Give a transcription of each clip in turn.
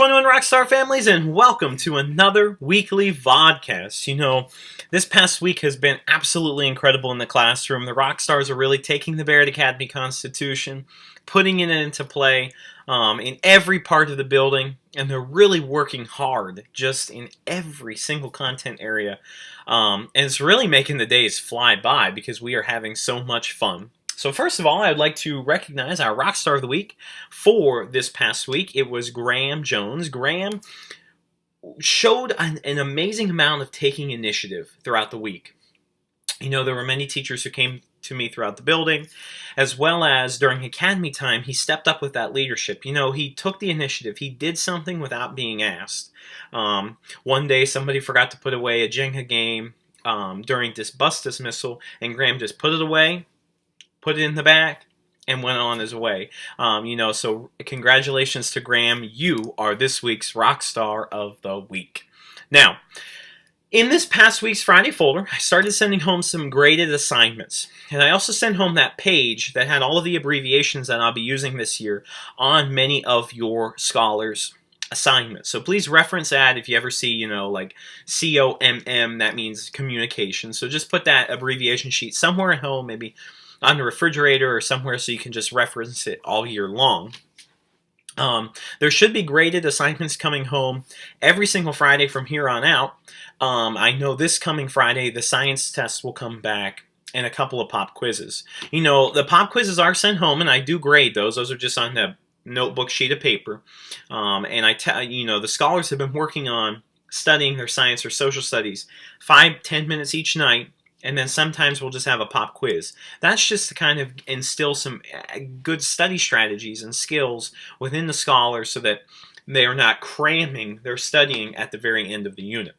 21 Rockstar families, and welcome to another weekly VODCAST. You know, this past week has been absolutely incredible in the classroom. The Rockstars are really taking the Barrett Academy Constitution, putting it into play in every part of the building, and they're really working hard just in every single content area. And it's really making the days fly by because we are having so much fun. So first of all, I'd like to recognize our Rockstar of the Week for this past week. It was Graham Jones. Graham showed an amazing amount of taking initiative throughout the week. You know, there were many teachers who came to me throughout the building, as well as during academy time, he stepped up with that leadership. You know, he took the initiative. He did something without being asked. One day, somebody forgot to put away a Jenga game during this bus dismissal, and Graham just put it away, put it in the back, and went on his way. You know, so congratulations to Graham. You are this week's Rockstar of the Week. Now, in this past week's Friday folder, I started sending home some graded assignments. And I also sent home that page that had all of the abbreviations that I'll be using this year on many of your scholars' assignments. So please reference that if you ever see, you know, like COMM, that means communication. So just put that abbreviation sheet somewhere at home, maybe on the refrigerator or somewhere, so you can just reference it all year long. There should be graded assignments coming home every single Friday from here on out. I know this coming Friday the science test will come back and a couple of pop quizzes. You know, the pop quizzes are sent home and I do grade those. Those are just on the notebook sheet of paper. And I tell you know, the scholars have been working on studying their science or social studies 5-10 minutes each night. And then sometimes we'll just have a pop quiz. That's just to kind of instill some good study strategies and skills within the scholars so that they are not cramming their studying at the very end of the unit.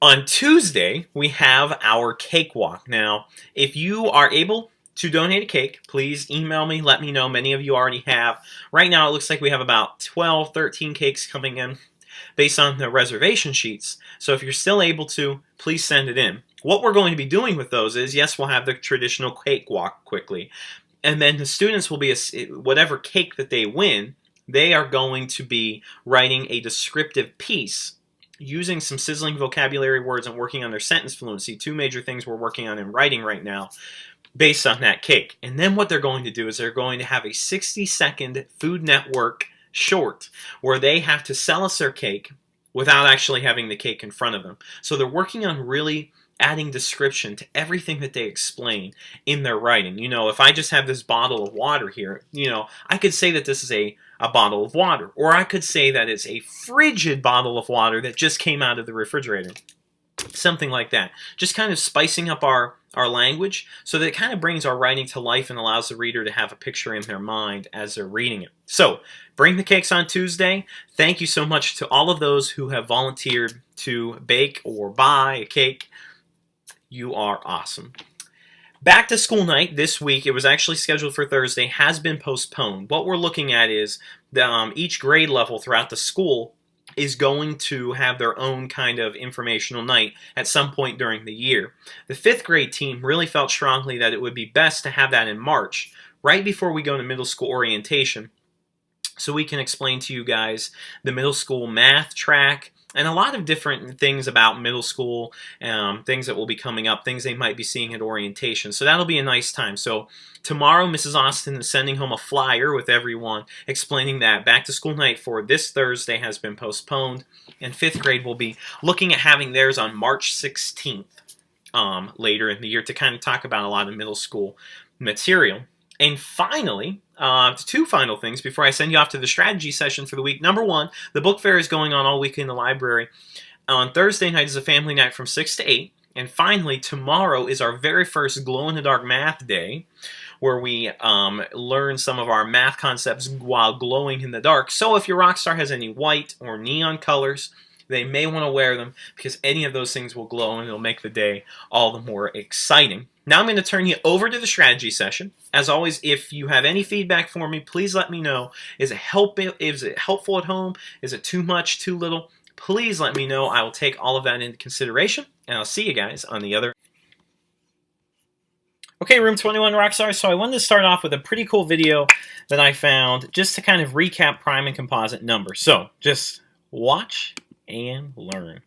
On Tuesday, we have our cakewalk. Now, if you are able to donate a cake, please email me, let me know. Many of you already have. Right now, it looks like we have about 12, 13 cakes coming in based on the reservation sheets. So if you're still able to, please send it in. What we're going to be doing with those is, yes, we'll have the traditional cakewalk quickly. And then the students will be, whatever cake that they win, they are going to be writing a descriptive piece using some sizzling vocabulary words and working on their sentence fluency. Two major things we're working on in writing right now based on that cake. And then what they're going to do is they're going to have a 60-second Food Network short where they have to sell us their cake without actually having the cake in front of them. So they're working on really adding description to everything that they explain in their writing. You know, if I just have this bottle of water here, you know, I could say that this is a bottle of water, or I could say that it's a frigid bottle of water that just came out of the refrigerator. Something like that. Just kind of spicing up our language so that it kind of brings our writing to life and allows the reader to have a picture in their mind as they're reading it. So, bring the cakes on Tuesday. Thank you so much to all of those who have volunteered to bake or buy a cake. You are awesome. Back to school night this week, it was actually scheduled for Thursday, has been postponed. What we're looking at is each grade level throughout the school is going to have their own kind of informational night at some point during the year. The 5th grade team really felt strongly that it would be best to have that in March, right before we go to middle school orientation, so we can explain to you guys the middle school math track, and a lot of different things about middle school, things that will be coming up, things they might be seeing at orientation. So that'll be a nice time. So tomorrow, Mrs. Austin is sending home a flyer with everyone explaining that back to school night for this Thursday has been postponed, and 5th grade will be looking at having theirs on March 16th later in the year to kind of talk about a lot of middle school material. And finally, 2 final things before I send you off to the strategy session for the week. Number 1, the book fair is going on all week in the library. On Thursday night is a family night from 6 to 8. And finally, tomorrow is our very first glow-in-the-dark math day, where we learn some of our math concepts while glowing in the dark. So if your Rockstar has any white or neon colors, they may want to wear them because any of those things will glow and it'll make the day all the more exciting. Now I'm going to turn you over to the strategy session. As always, if you have any feedback for me, please let me know. Is it helpful at home? Is it too much, too little? Please let me know. I will take all of that into consideration, and I'll see you guys on the other. Okay, Room 21 Rockstar, so I wanted to start off with a pretty cool video that I found just to kind of recap prime and composite numbers. So, just watch and learn.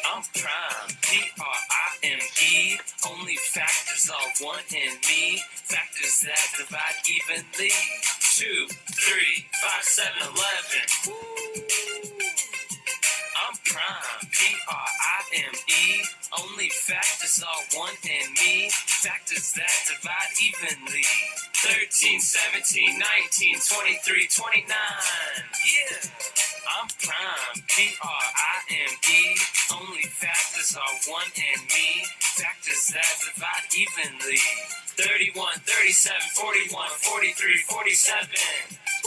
I'm prime, P-R-I-M-E. Only factors are 1 and me. Factors that divide evenly. 2, 3, 5, 7, 11. I'm prime, P-R-I-M-E. Only factors are 1 and me. Factors that divide evenly. 13, 17, 19, 23, 29. Yeah. I'm prime, P-R-I-M-E. Only factors are 1 and me. Factors that divide evenly. 31, 37, 41, 43, 47.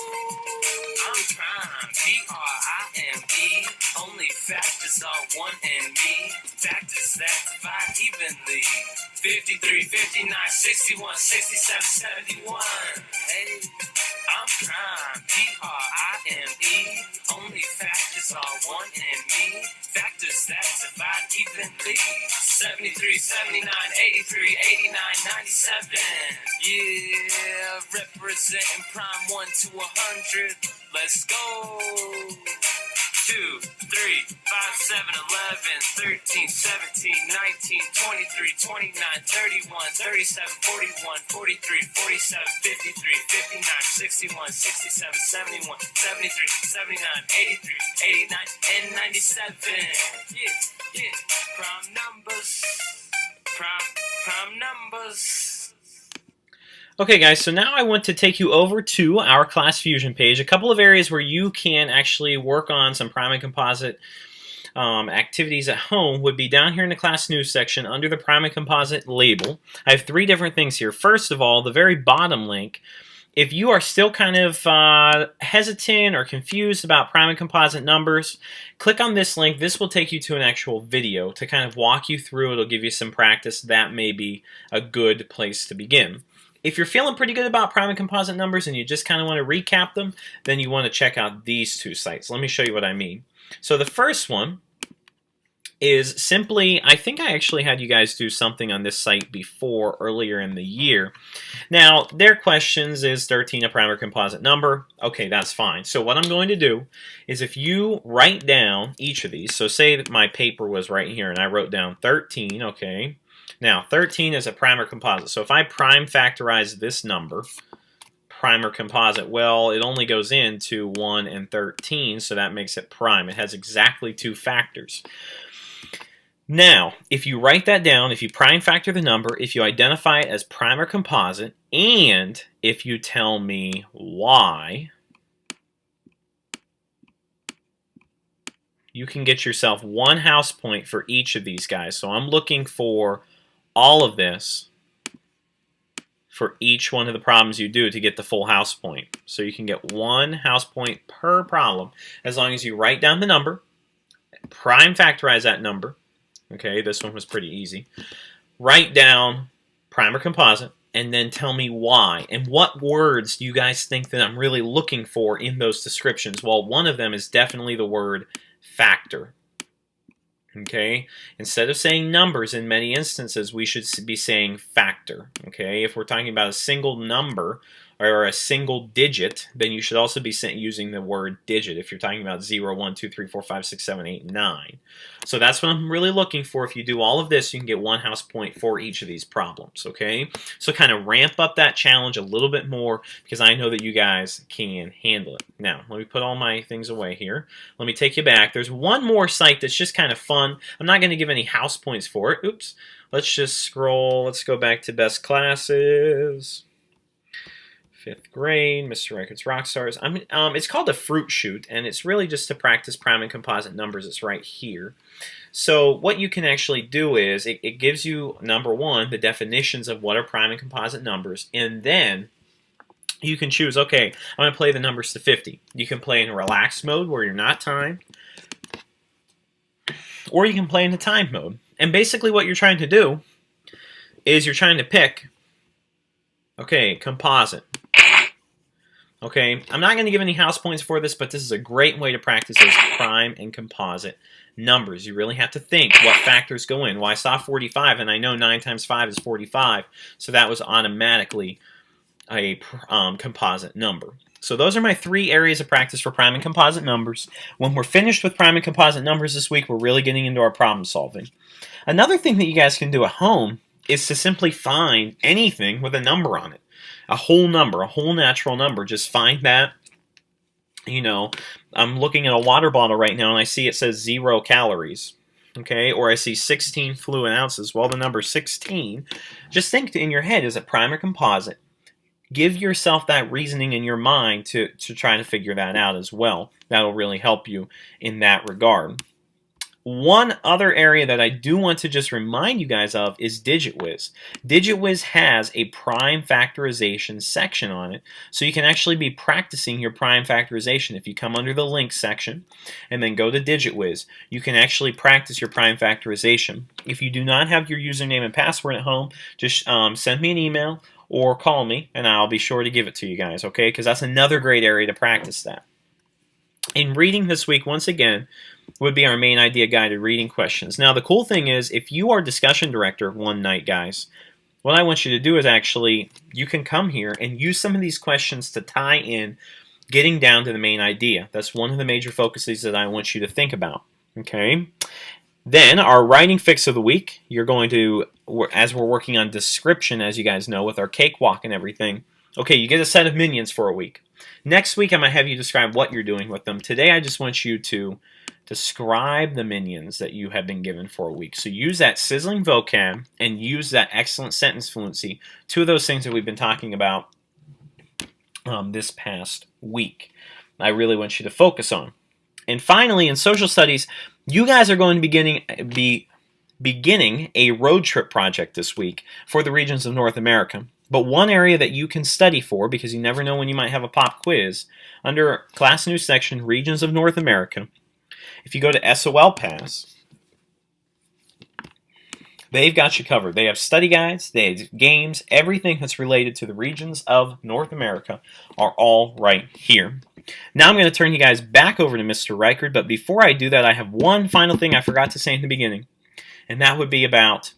I'm prime, P-R-I-M-E. Only factors are 1 and me. Factors that divide evenly. 53, 59, 61, 67, 71. Hey, I'm prime, P-R-I-M-E. Only factors are 1 and me. Factors that divide evenly. 73, 79, 83, 89, 97. Yeah, representing prime 1 to 100. Let's go. 2, 3, 5, 7, 11, 13, 17, 19, 23, 29, 31, 37, 41, 43, 47, 53, 59, 61, 67, 71, 73, 79, 83, 89, and 97. Yeah, prime numbers. Prime numbers. Okay guys, so now I want to take you over to our Class Fusion page. A couple of areas where you can actually work on some prime and composite activities at home would be down here in the Class News section under the prime and composite label. I have 3 different things here. First of all, the very bottom link. If you are still kind of hesitant or confused about prime and composite numbers, click on this link. This will take you to an actual video to kind of walk you through. It'll give you some practice. That may be a good place to begin. If you're feeling pretty good about prime and composite numbers and you just kind of want to recap them, then you want to check out these 2 sites. Let me show you what I mean. So the first one is simply, I think I actually had you guys do something on this site before earlier in the year. Now, their questions is 13 a prime or composite number? Okay, that's fine. So what I'm going to do is if you write down each of these, so say that my paper was right here and I wrote down 13, okay. Now, 13 is a prime or composite. So if I prime factorize this number, prime or composite, well, it only goes into 1 and 13, so that makes it prime. It has exactly 2 factors. Now, if you write that down, if you prime factor the number, if you identify it as prime or composite, and if you tell me why, you can get yourself 1 house point for each of these guys. So I'm looking for all of this for each one of the problems you do to get the full house point. So you can get 1 house point per problem as long as you write down the number, prime factorize that number. Okay, this one was pretty easy. Write down prime or composite and then tell me why. And what words do you guys think that I'm really looking for in those descriptions? Well, one of them is definitely the word factor. Okay, instead of saying numbers in many instances, we should be saying factor. Okay, if we're talking about a single number or a single digit, then you should also be using the word digit if you're talking about 0, 1, 2, 3, 4, 5, 6, 7, 8, 9. So that's what I'm really looking for. If you do all of this, you can get 1 house point for each of these problems, okay? So kind of ramp up that challenge a little bit more because I know that you guys can handle it. Now, let me put all my things away here. Let me take you back. There's one more site that's just kind of fun. I'm not going to give any house points for it. Oops. Let's just scroll. Let's go back to best classes. 5th grade, Mr. Records Rockstars. It's called a fruit shoot, and it's really just to practice prime and composite numbers. It's right here. So what you can actually do is it gives you, number 1, the definitions of what are prime and composite numbers, and then you can choose, okay, I'm going to play the numbers to 50. You can play in a relaxed mode where you're not timed, or you can play in the timed mode. And basically what you're trying to do is you're trying to pick, okay, composite. Okay, I'm not going to give any house points for this, but this is a great way to practice those prime and composite numbers. You really have to think what factors go in. Well, I saw 45, and I know 9 times 5 is 45, so that was automatically a composite number. So those are my 3 areas of practice for prime and composite numbers. When we're finished with prime and composite numbers this week, we're really getting into our problem solving. Another thing that you guys can do at home is to simply find anything with a number on it. A whole number, a whole natural number. Just find that. You know, I'm looking at a water bottle right now and I see it says 0 calories. Okay, or I see 16 fluid ounces. Well, the number 16, just think in your head, is it prime or composite? Give yourself that reasoning in your mind to try to figure that out as well. That'll really help you in that regard. One other area that I do want to just remind you guys of is DigitWiz. DigitWiz has a prime factorization section on it, so you can actually be practicing your prime factorization. If you come under the links section and then go to DigitWiz, you can actually practice your prime factorization. If you do not have your username and password at home, just send me an email or call me, and I'll be sure to give it to you guys, okay? Because that's another great area to practice that. In reading this week, once again, would be our main idea guided reading questions. Now, the cool thing is, if you are discussion director one night, guys, what I want you to do is actually, you can come here and use some of these questions to tie in getting down to the main idea. That's one of the major focuses that I want you to think about, okay? Then, our writing fix of the week, you're going to, as we're working on description, as you guys know, with our cakewalk and everything, okay, you get a set of minions for a week. Next week, I'm going to have you describe what you're doing with them. Today, I just want you to describe the minions that you have been given for a week. So use that sizzling vocab and use that excellent sentence fluency, 2 of those things that we've been talking about this past week. I really want you to focus on. And finally, in social studies, you guys are going to be beginning a road trip project this week for the regions of North America. But one area that you can study for, because you never know when you might have a pop quiz, under Class News section, Regions of North America, if you go to SOL Pass, they've got you covered. They have study guides, they have games, everything that's related to the regions of North America are all right here. Now I'm going to turn you guys back over to Mr. Reichard, but before I do that, I have one final thing I forgot to say in the beginning, and that would be about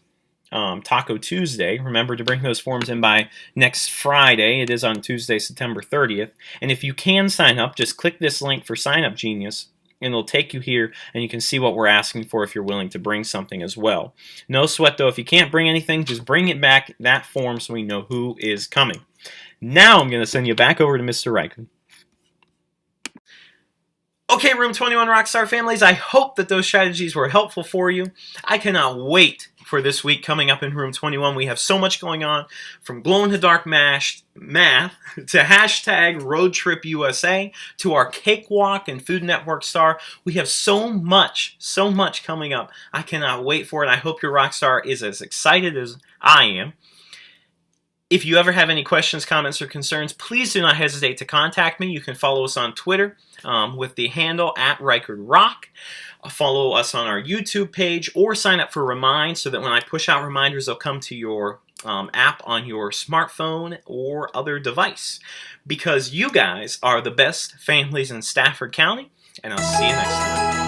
Taco Tuesday. Remember to bring those forms in by next Friday. It is on Tuesday, September 30th. And if you can sign up, just click this link for Sign Up Genius, and it'll take you here, and you can see what we're asking for if you're willing to bring something as well. No sweat, though. If you can't bring anything, just bring it back, that form, so we know who is coming. Now I'm going to send you back over to Mr. Reichard. Okay, Room 21 Rockstar families, I hope that those strategies were helpful for you. I cannot wait for this week coming up in Room 21. We have so much going on, from glow-in-the-dark math to hashtag Road Trip USA to our Cakewalk and Food Network star. We have so much coming up. I cannot wait for it. I hope your Rockstar is as excited as I am. If you ever have any questions, comments, or concerns, please do not hesitate to contact me. You can follow us on Twitter with the handle @ReichardRock. Follow us on our YouTube page, or sign up for Remind so that when I push out reminders, they'll come to your app on your smartphone or other device. Because you guys are the best families in Stafford County, and I'll see you next time.